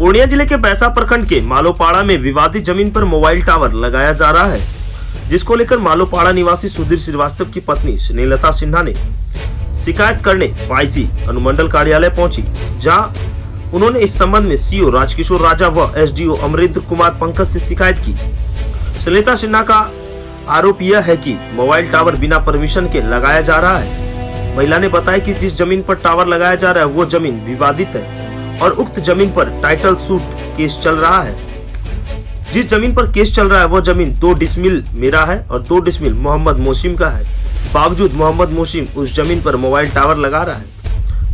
पूर्णिया जिले के बैसा प्रखंड के मालोपाड़ा में विवादित जमीन पर मोबाइल टावर लगाया जा रहा है, जिसको लेकर मालोपाड़ा निवासी सुधीर श्रीवास्तव की पत्नी स्नेहलता सिन्हा ने शिकायत करने पाईसी अनुमंडल कार्यालय पहुंची, जहां उन्होंने इस संबंध में सीओ राजकिशोर राजा व एसडीओ अमरेंद्र कुमार पंकज से शिकायत की। स्नेहलता सिन्हा का आरोप यह है कि मोबाइल टावर बिना परमिशन के लगाया जा रहा है। महिला ने बताया कि जिस जमीन पर टावर लगाया जा रहा है वो जमीन विवादित है और उक्त जमीन पर टाइटल सूट केस चल रहा है। जिस जमीन पर केस चल रहा है वो जमीन 2 डिसमिल मेरा है और 2 डिसमिल मोहम्मद मोसिम का है। बावजूद मोहम्मद मोसिम उस जमीन पर मोबाइल टावर लगा रहा है।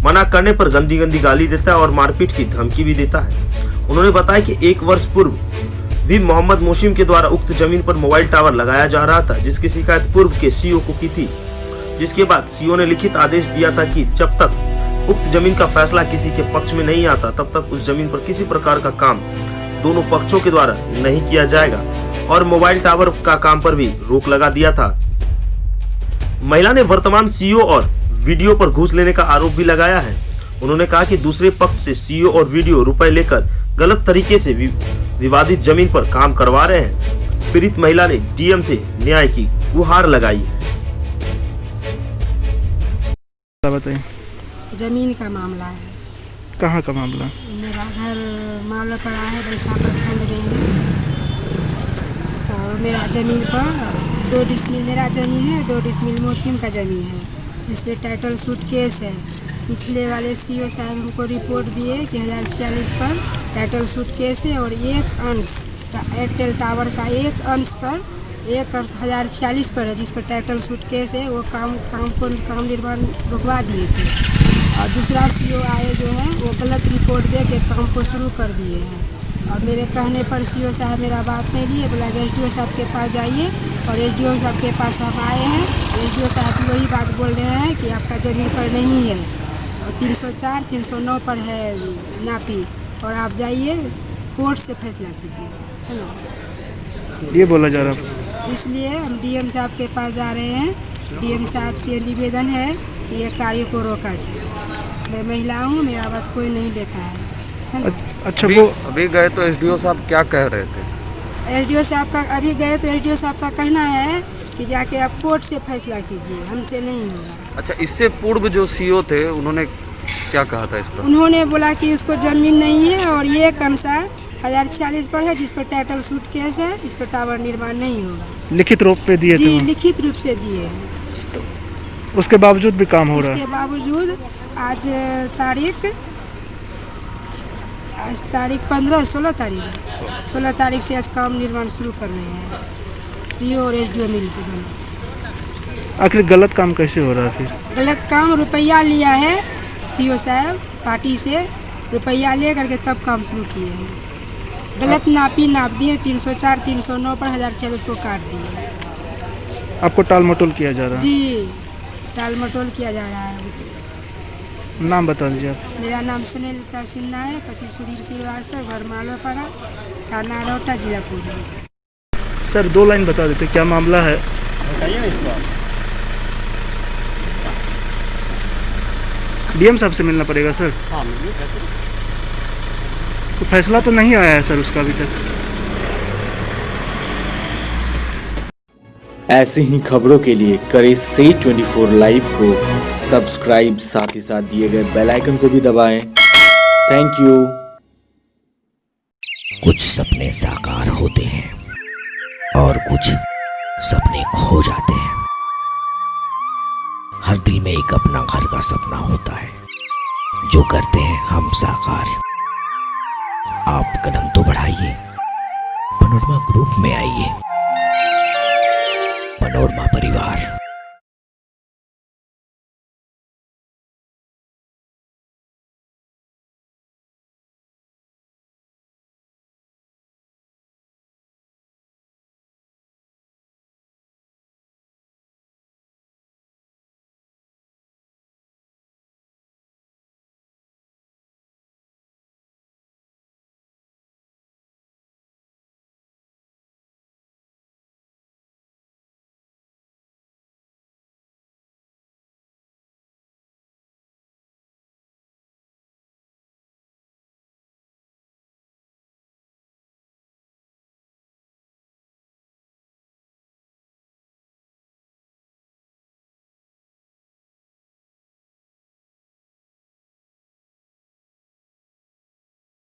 मना करने पर गंदी गंदी गाली देता है और मारपीट की धमकी भी देता है। उन्होंने बताया कि 1 वर्ष पूर्व भी मोहम्मद मोसिम के द्वारा उक्त जमीन पर मोबाइल टावर लगाया जा रहा था, जिसकी शिकायत पूर्व के सीओ को की थी, जिसके बाद सीओ ने लिखित आदेश दिया था कि जब तक उक्त जमीन का फैसला किसी के पक्ष में नहीं आता तब तक उस जमीन पर किसी प्रकार का काम दोनों पक्षों के द्वारा नहीं किया जाएगा और मोबाइल टावर का काम पर भी रोक लगा दिया था। महिला ने वर्तमान सीओ और वीडियो पर घूस लेने का आरोप भी लगाया है। उन्होंने कहा कि दूसरे पक्ष से सीओ और वीडियो रुपए लेकर गलत तरीके से विवादित जमीन पर काम करवा रहे हैं। पीड़ित महिला ने डीएम से न्याय की गुहार लगाई है। बताइए। जमीन का मामला है। कहाँ का मामला? मेरा घर मालोपाड़ा है, बैसा प्रखंड में है। तो मेरा ज़मीन पर 2 डिसमिल मेरा ज़मीन है, 2 डिसमिल मोसिम का ज़मीन है, जिसपे टाइटल सूट केस है। पिछले वाले सीओ साहब हमको रिपोर्ट दिए कि 1046 पर टाइटल सूट केस है और एक अंश एयरटेल टावर का एक अंश पर 1046 पर है, जिस पर टाइटल सूट केस है। वो काम निर्माण रुकवा दिए थे और दूसरा सीओ आए जो है वो गलत रिपोर्ट दे के काम को शुरू कर दिए हैं। और मेरे कहने पर सीओ साहब मेरा बात नहीं लिए, बोला एसडीओ साहब के पास जाइए और एसडीओ साहब के पास हम आए हैं। एसडीओ साहब वही बात बोल रहे हैं कि आपका ज़मीन पर नहीं है और 304 309 पर है नापी, और आप जाइए कोर्ट से फैसला कीजिए, है ना। ये बोला जा रहा है। इसलिए हम डीएम साहब के पास जा रहे हैं। डीएम साहब से निवेदन है कि ये कार्य को रोका जाए। मैं महिला हूँ, मेरा बात कोई नहीं लेता है ना। अच्छा, वो अभी गए तो एसडीओ साहब क्या कह रहे थे? एसडीओ साहब का अभी गए तो एसडीओ साहब का कहना है कि जाके आप कोर्ट से फैसला कीजिए, हमसे नहीं होगा। अच्छा, इससे पूर्व जो सीओ थे उन्होंने क्या कहा था इस पर? उन्होंने बोला कि उसको ज़मीन नहीं है और ये कंसा 1046 पर है, जिस पर टाइटल सूट केस है, इस पर टावर निर्माण नहीं होगा। लिखित रूप पे दिए थे? जी, लिखित रूप से दिए हैं। उसके बावजूद भी काम हो रहा है? उसके बावजूद आज तारीख 16 तारीख से आज काम निर्माण शुरू कर रहे हैं सीओ और एसडीओ मिलकर। आखिर गलत काम कैसे हो रहा है? फिर गलत काम रुपया लिया है सीओ साहब, पार्टी से रुपया ले करके तब काम शुरू किए हैं। गलत नाप दिए, 304 309 पर 1046 को काट दिए। आपको टाल मटोल किया जा रहा है? जी, टाल मटोल किया जा रहा है। नाम बता दीजिए आप। मेरा नाम स्नेहलता सिन्हा है, पति सुधीर श्रीवास्तव, घर मालोपाड़ा, थाना रौटा, जिला पूर्णिया। सर 2 लाइन बता देते क्या मामला है? बताइए ना इस बार। डीएम साहब से मिलना पड़ेगा सर? हाँ, मिलिए। तो फैसला तो नहीं आया है सर उसका अभी तक? ऐसी ही खबरों के लिए करें से 24 लाइव को सब्सक्राइब, साथ ही साथ दिए गए बेल आइकन को भी दबाएं। Thank you. कुछ सपने साकार होते हैं और कुछ सपने खो जाते हैं। हर दिल में एक अपना घर का सपना होता है, जो करते हैं हम साकार। आप कदम तो बढ़ाइए, पनोरमा ग्रुप में आइए। पनोरमा परिवार।